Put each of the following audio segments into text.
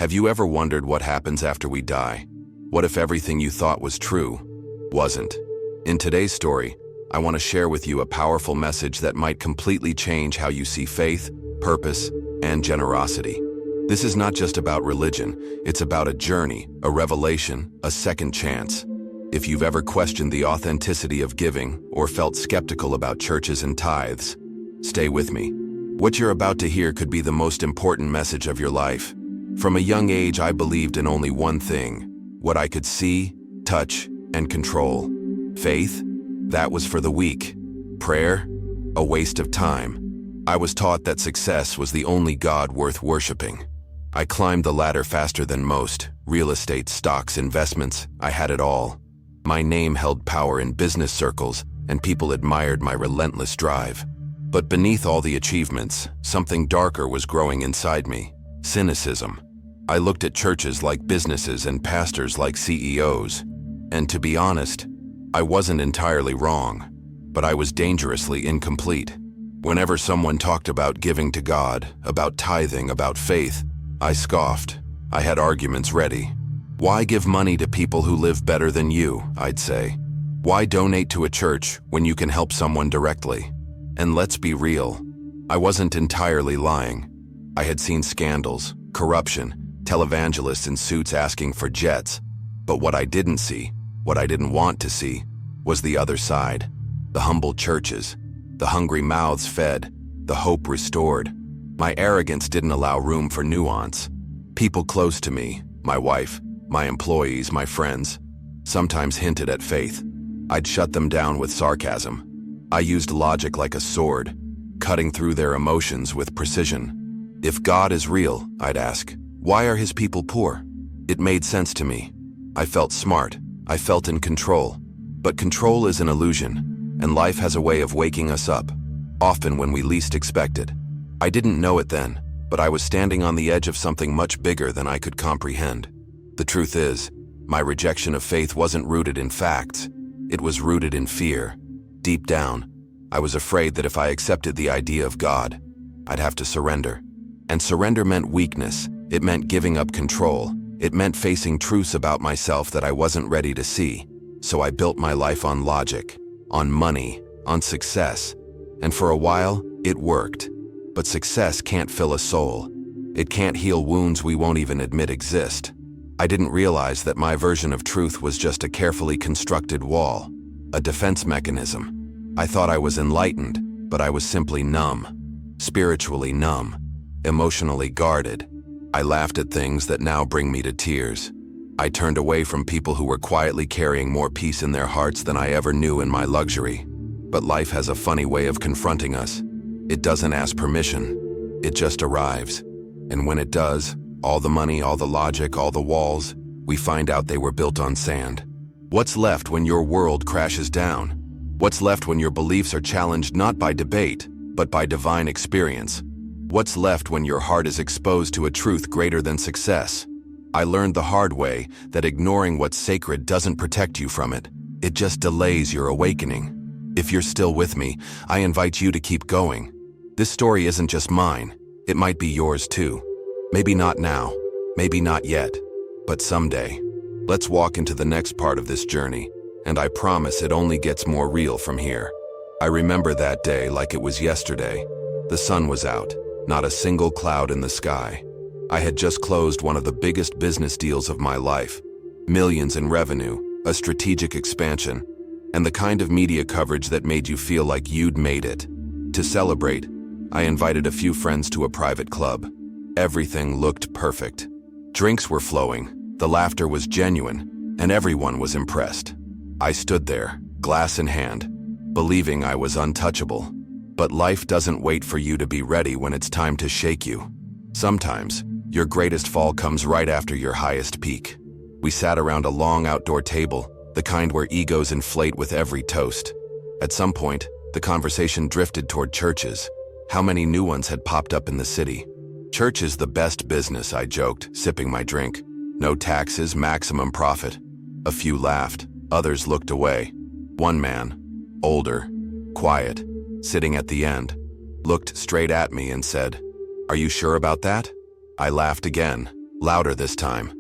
Have you ever wondered what happens after we die? What if everything you thought was true wasn't? In today's story, I want to share with you a powerful message that might completely change how you see faith, purpose, and generosity. This is not just about religion, it's about a journey, a revelation, a second chance. If you've ever questioned the authenticity of giving or felt skeptical about churches and tithes, stay with me. What you're about to hear could be the most important message of your life. From a young age, I believed in only one thing: what I could see, touch, and control. Faith? That was for the weak. Prayer? A waste of time. I was taught that success was the only God worth worshiping. I climbed the ladder faster than most. Real estate, stocks, investments, I had it all. My name held power in business circles, and people admired my relentless drive. But beneath all the achievements, something darker was growing inside me: cynicism. I looked at churches like businesses and pastors like CEOs. And to be honest, I wasn't entirely wrong, but I was dangerously incomplete. Whenever someone talked about giving to God, about tithing, about faith, I scoffed. I had arguments ready. Why give money to people who live better than you, I'd say. Why donate to a church when you can help someone directly? And let's be real, I wasn't entirely lying. I had seen scandals, corruption, televangelists in suits asking for jets. But what I didn't see, what I didn't want to see, was the other side. The humble churches, the hungry mouths fed, the hope restored. My arrogance didn't allow room for nuance. People close to me, my wife, my employees, my friends, sometimes hinted at faith. I'd shut them down with sarcasm. I used logic like a sword, cutting through their emotions with precision. If God is real, I'd ask, why are his people poor? It made sense to me. I felt smart. I felt in control. But control is an illusion, and life has a way of waking us up, often when we least expect it. I didn't know it then, but I was standing on the edge of something much bigger than I could comprehend. The truth is, my rejection of faith wasn't rooted in facts. It was rooted in fear. Deep down, I was afraid that if I accepted the idea of God, I'd have to surrender. And surrender meant weakness. It meant giving up control. It meant facing truths about myself that I wasn't ready to see. So I built my life on logic, on money, on success. And for a while, it worked. But success can't fill a soul. It can't heal wounds we won't even admit exist. I didn't realize that my version of truth was just a carefully constructed wall, a defense mechanism. I thought I was enlightened, but I was simply numb, spiritually numb, emotionally guarded. I laughed at things that now bring me to tears. I turned away from people who were quietly carrying more peace in their hearts than I ever knew in my luxury. But life has a funny way of confronting us. It doesn't ask permission. It just arrives. And when it does, all the money, all the logic, all the walls, we find out they were built on sand. What's left when your world crashes down? What's left when your beliefs are challenged not by debate, but by divine experience? What's left when your heart is exposed to a truth greater than success? I learned the hard way that ignoring what's sacred doesn't protect you from it. It just delays your awakening. If you're still with me, I invite you to keep going. This story isn't just mine. It might be yours too. Maybe not now, maybe not yet, but someday. Let's walk into the next part of this journey, and I promise it only gets more real from here. I remember that day like it was yesterday. The sun was out, not a single cloud in the sky. I had just closed one of the biggest business deals of my life. Millions in revenue, a strategic expansion, and the kind of media coverage that made you feel like you'd made it. To celebrate, I invited a few friends to a private club. Everything looked perfect. Drinks were flowing, the laughter was genuine, and everyone was impressed. I stood there, glass in hand, believing I was untouchable. But life doesn't wait for you to be ready when it's time to shake you. Sometimes, your greatest fall comes right after your highest peak. We sat around a long outdoor table, the kind where egos inflate with every toast. At some point, the conversation drifted toward churches. How many new ones had popped up in the city? Church is the best business, I joked, sipping my drink. No taxes, maximum profit. A few laughed, others looked away. One man, older, quiet, sitting at the end, looked straight at me and said, "Are you sure about that?" I laughed again, louder this time.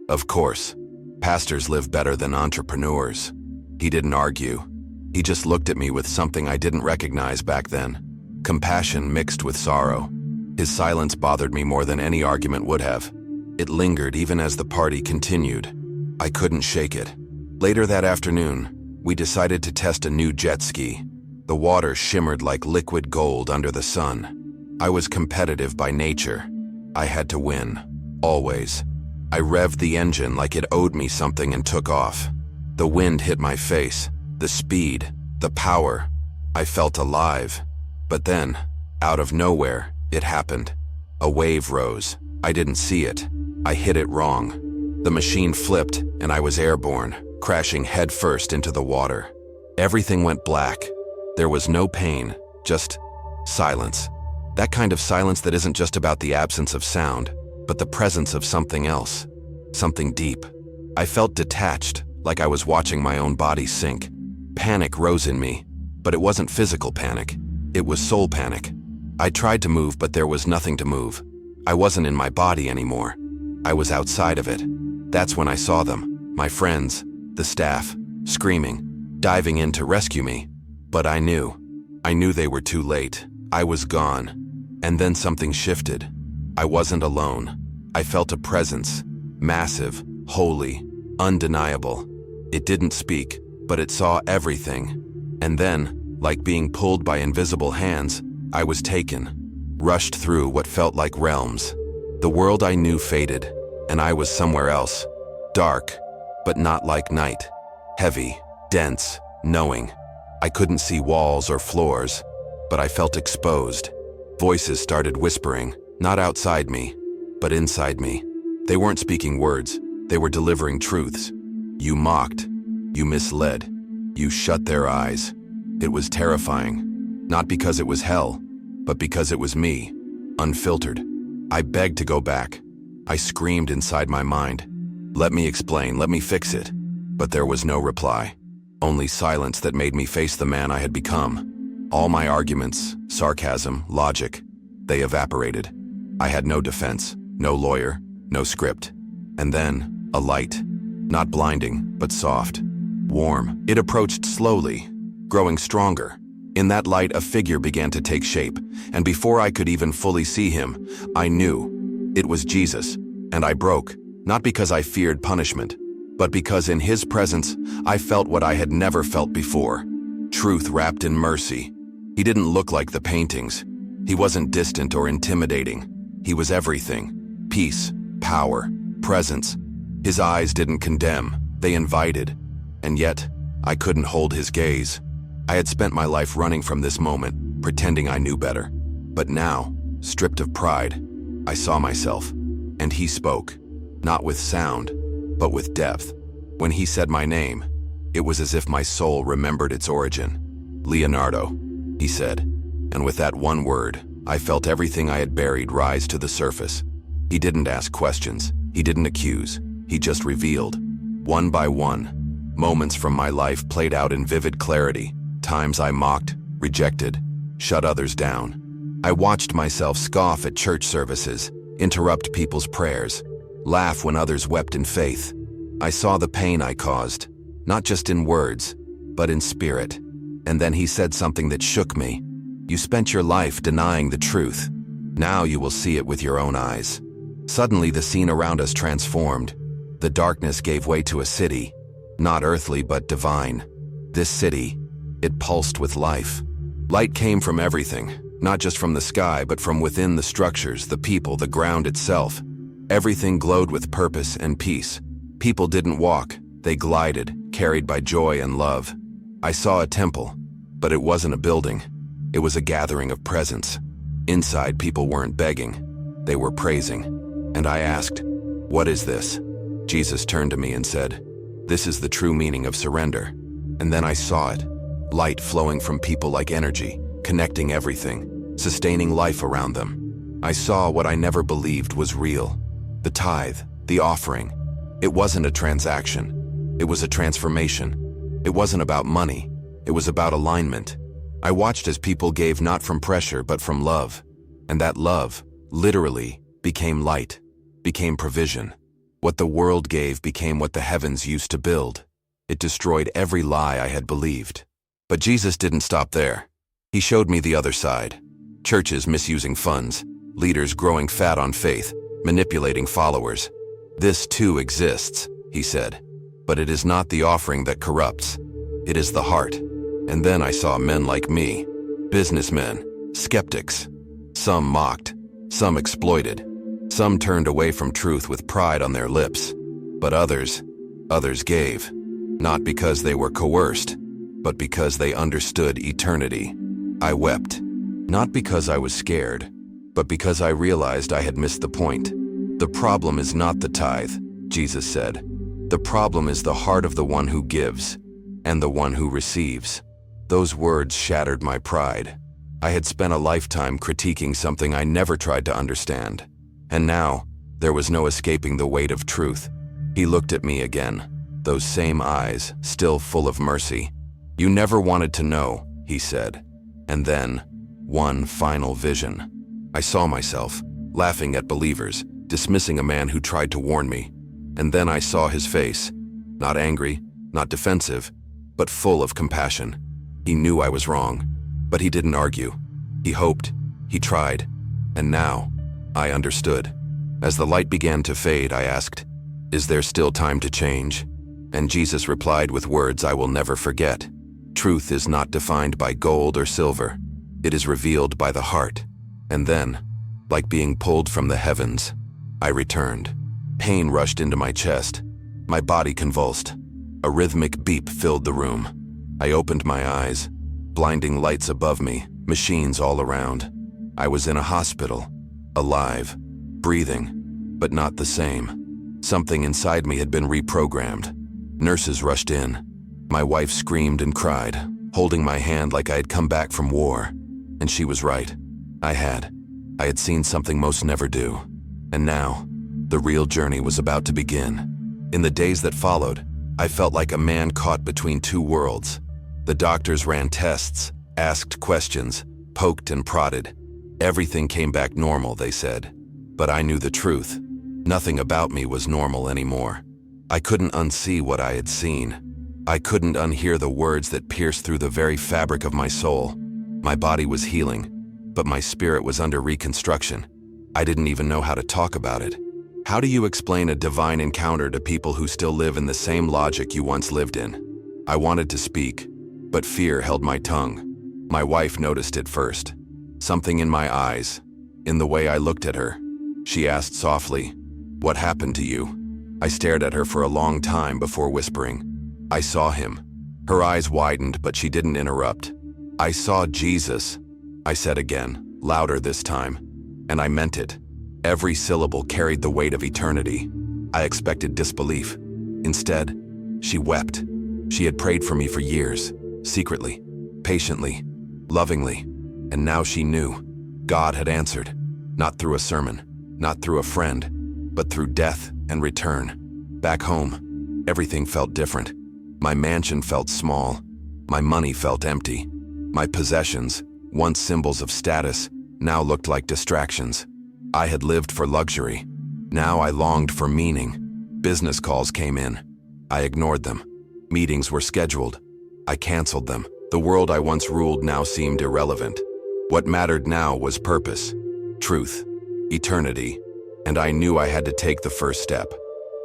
Of course, pastors live better than entrepreneurs. He didn't argue. He just looked at me with something I didn't recognize back then. Compassion mixed with sorrow. His silence bothered me more than any argument would have. It lingered even as the party continued. I couldn't shake it. Later that afternoon, we decided to test a new jet ski. The water shimmered like liquid gold under the sun. I was competitive by nature. I had to win. Always. I revved the engine like it owed me something and took off. The wind hit my face. The speed. The power. I felt alive. But then, out of nowhere, it happened. A wave rose. I didn't see it. I hit it wrong. The machine flipped, and I was airborne, crashing headfirst into the water. Everything went black. There was no pain, just silence. That kind of silence that isn't just about the absence of sound, but the presence of something else, something deep. I felt detached, like I was watching my own body sink. Panic rose in me, but it wasn't physical panic. It was soul panic. I tried to move, but there was nothing to move. I wasn't in my body anymore. I was outside of it. That's when I saw them, my friends, the staff, screaming, diving in to rescue me. But I knew they were too late. I was gone. And then something shifted. I wasn't alone. I felt a presence, massive, holy, undeniable. It didn't speak, but it saw everything. And then, like being pulled by invisible hands, I was taken, rushed through what felt like realms. The world I knew faded, and I was somewhere else. Dark, but not like night. Heavy, dense, knowing. I couldn't see walls or floors, but I felt exposed. Voices started whispering, not outside me, but inside me. They weren't speaking words, they were delivering truths. You mocked, you misled, you shut their eyes. It was terrifying, not because it was hell, but because it was me, unfiltered. I begged to go back. I screamed inside my mind, "Let me explain, let me fix it." But there was no reply, only silence that made me face the man I had become. All my arguments, sarcasm, logic, they evaporated. I had no defense, no lawyer, no script. And then, a light. Not blinding, but soft. Warm. It approached slowly, growing stronger. In that light, a figure began to take shape, and before I could even fully see him, I knew it was Jesus. And I broke, not because I feared punishment, but because in his presence, I felt what I had never felt before. Truth wrapped in mercy. He didn't look like the paintings. He wasn't distant or intimidating. He was everything. Peace, power, presence. His eyes didn't condemn, they invited. And yet, I couldn't hold his gaze. I had spent my life running from this moment, pretending I knew better. But now, stripped of pride, I saw myself. And he spoke, not with sound, but with depth. When he said my name, it was as if my soul remembered its origin. "Leonardo," he said, and with that one word, I felt everything I had buried rise to the surface. He didn't ask questions, he didn't accuse, he just revealed. One by one, moments from my life played out in vivid clarity, times I mocked, rejected, shut others down. I watched myself scoff at church services, interrupt people's prayers, laugh when others wept in faith. I saw the pain I caused, not just in words, but in spirit. And then he said something that shook me. "You spent your life denying the truth. Now you will see it with your own eyes." Suddenly the scene around us transformed. The darkness gave way to a city, not earthly but divine. This city, it pulsed with life. Light came from everything, not just from the sky, but from within the structures, the people, the ground itself. Everything glowed with purpose and peace. People didn't walk, they glided, carried by joy and love. I saw a temple, but it wasn't a building. It was a gathering of presence. Inside, people weren't begging, they were praising. And I asked, "What is this?" Jesus turned to me and said, "This is the true meaning of surrender." And then I saw it. Light flowing from people like energy, connecting everything, sustaining life around them. I saw what I never believed was real. The tithe, the offering. It wasn't a transaction. It was a transformation. It wasn't about money. It was about alignment. I watched as people gave not from pressure but from love. And that love, literally, became light. became provision. What the world gave became what the heavens used to build. It destroyed every lie I had believed. But Jesus didn't stop there. He showed me the other side. Churches misusing funds, leaders growing fat on faith, manipulating followers. This too exists, he said. But it is not the offering that corrupts. It is the heart. And then I saw men like me, businessmen, skeptics. Some mocked, some exploited, some turned away from truth with pride on their lips. But others gave, not because they were coerced, but because they understood eternity. I wept, not because I was scared, but because I realized I had missed the point. The problem is not the tithe, Jesus said. The problem is the heart of the one who gives and the one who receives. Those words shattered my pride. I had spent a lifetime critiquing something I never tried to understand. And now, there was no escaping the weight of truth. He looked at me again, those same eyes, still full of mercy. You never wanted to know, he said. And then, one final vision. I saw myself, laughing at believers, dismissing a man who tried to warn me. And then I saw his face, not angry, not defensive, but full of compassion. He knew I was wrong, but he didn't argue. He hoped, he tried, and now, I understood. As the light began to fade, I asked, "Is there still time to change?" And Jesus replied with words I will never forget. Truth is not defined by gold or silver. It is revealed by the heart. And then, like being pulled from the heavens, I returned. Pain rushed into my chest. My body convulsed. A rhythmic beep filled the room. I opened my eyes. Blinding lights above me, machines all around. I was in a hospital, alive, breathing, but not the same. Something inside me had been reprogrammed. Nurses rushed in. My wife screamed and cried, holding my hand like I had come back from war. And she was right. I had seen something most never do. And now, the real journey was about to begin. In the days that followed, I felt like a man caught between two worlds. The doctors ran tests, asked questions, poked and prodded. Everything came back normal, they said. But I knew the truth. Nothing about me was normal anymore. I couldn't unsee what I had seen. I couldn't unhear the words that pierced through the very fabric of my soul. My body was healing, but my spirit was under reconstruction. I didn't even know how to talk about it. How do you explain a divine encounter to people who still live in the same logic you once lived in? I wanted to speak, but fear held my tongue. My wife noticed it first. Something in my eyes, in the way I looked at her. She asked softly, "What happened to you?" I stared at her for a long time before whispering, "I saw him." Her eyes widened, but she didn't interrupt. "I saw Jesus," I said again, louder this time. And I meant it. Every syllable carried the weight of eternity. I expected disbelief. Instead, she wept. She had prayed for me for years, secretly, patiently, lovingly. And now she knew. God had answered. Not through a sermon, not through a friend, but through death and return. Back home, everything felt different. My mansion felt small. My money felt empty. My possessions, once symbols of status, now looked like distractions. I had lived for luxury. Now I longed for meaning. Business calls came in. I ignored them. Meetings were scheduled. I canceled them. The world I once ruled now seemed irrelevant. What mattered now was purpose, truth, eternity, and I knew I had to take the first step.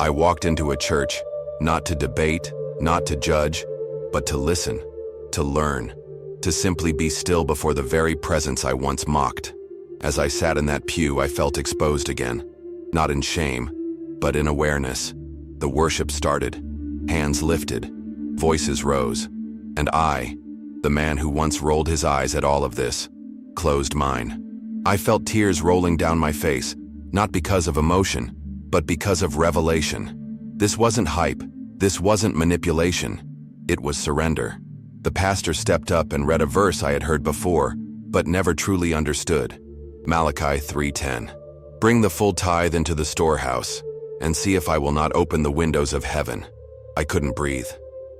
I walked into a church, not to debate, not to judge, but to listen, to learn, to simply be still before the very presence I once mocked. As I sat in that pew, I felt exposed again, not in shame, but in awareness. The worship started, hands lifted, voices rose, and I, the man who once rolled his eyes at all of this, closed mine. I felt tears rolling down my face, not because of emotion, but because of revelation. This wasn't hype, this wasn't manipulation, it was surrender. The pastor stepped up and read a verse I had heard before, but never truly understood. Malachi 3:10. "Bring the full tithe into the storehouse, and see if I will not open the windows of heaven." I couldn't breathe.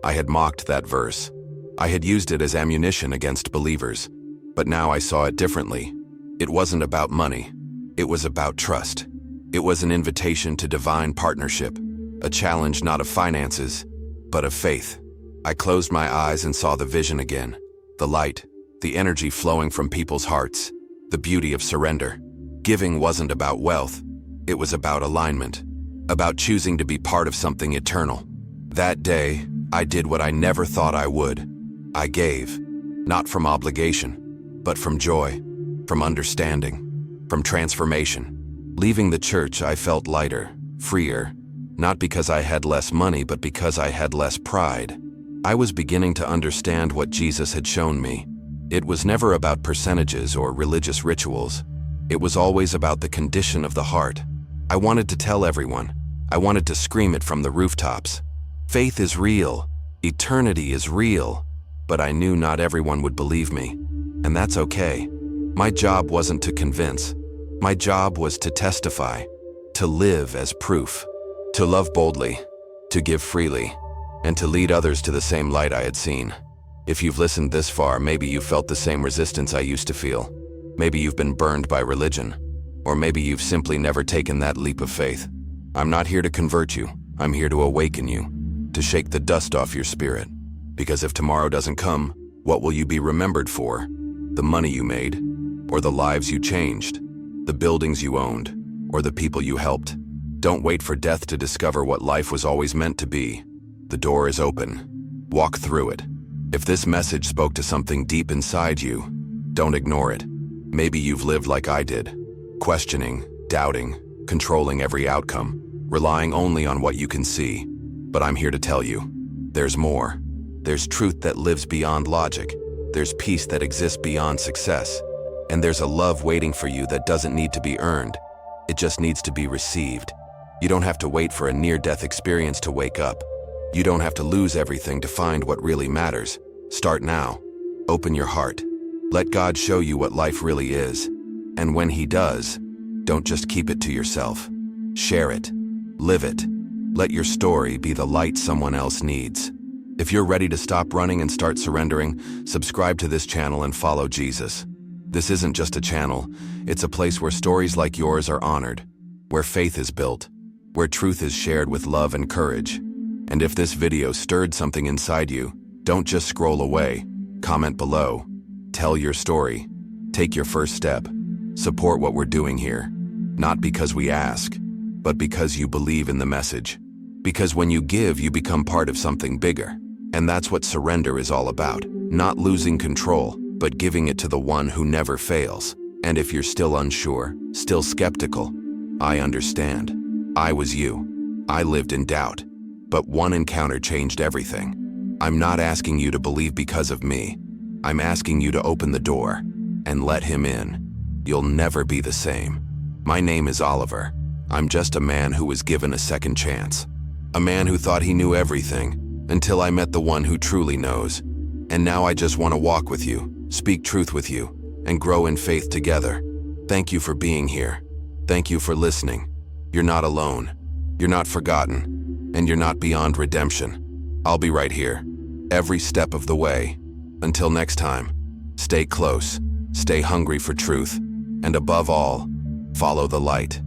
I had mocked that verse. I had used it as ammunition against believers. But now I saw it differently. It wasn't about money. It was about trust. It was an invitation to divine partnership, a challenge not of finances, but of faith. I closed my eyes and saw the vision again, the light, the energy flowing from people's hearts, the beauty of surrender. Giving wasn't about wealth, it was about alignment, about choosing to be part of something eternal. That day, I did what I never thought I would. I gave, not from obligation, but from joy, from understanding, from transformation. Leaving the church, I felt lighter, freer, not because I had less money, but because I had less pride. I was beginning to understand what Jesus had shown me. It was never about percentages or religious rituals. It was always about the condition of the heart. I wanted to tell everyone. I wanted to scream it from the rooftops. Faith is real. Eternity is real. But I knew not everyone would believe me. And that's okay. My job wasn't to convince. My job was to testify, to live as proof, to love boldly, to give freely, and to lead others to the same light I had seen. If you've listened this far, maybe you felt the same resistance I used to feel. Maybe you've been burned by religion, or maybe you've simply never taken that leap of faith. I'm not here to convert you. I'm here to awaken you, to shake the dust off your spirit. Because if tomorrow doesn't come, what will you be remembered for? The money you made, or the lives you changed, the buildings you owned, or the people you helped? Don't wait for death to discover what life was always meant to be. The door is open. Walk through it. If this message spoke to something deep inside you, don't ignore it. Maybe you've lived like I did, questioning, doubting, controlling every outcome, relying only on what you can see. But I'm here to tell you, there's more. There's truth that lives beyond logic. There's peace that exists beyond success. And there's a love waiting for you that doesn't need to be earned. It just needs to be received. You don't have to wait for a near-death experience to wake up. You don't have to lose everything to find what really matters. Start now. Open your heart. Let God show you what life really is. And when He does, don't just keep it to yourself. Share it. Live it. Let your story be the light someone else needs. If you're ready to stop running and start surrendering, subscribe to this channel and follow Jesus. This isn't just a channel, it's a place where stories like yours are honored, where faith is built, where truth is shared with love and courage. And if this video stirred something inside you, don't just scroll away. Comment below. Tell your story. Take your first step. Support what we're doing here. Not because we ask, but because you believe in the message. Because when you give, you become part of something bigger. And that's what surrender is all about. Not losing control, but giving it to the one who never fails. And if you're still unsure, still skeptical, I understand. I was you. I lived in doubt. But one encounter changed everything. I'm not asking you to believe because of me. I'm asking you to open the door and let Him in. You'll never be the same. My name is Oliver. I'm just a man who was given a second chance. A man who thought he knew everything until I met the one who truly knows. And now I just want to walk with you, speak truth with you, and grow in faith together. Thank you for being here. Thank you for listening. You're not alone. You're not forgotten. And you're not beyond redemption. I'll be right here, every step of the way. Until next time, stay close, stay hungry for truth, and above all, follow the light.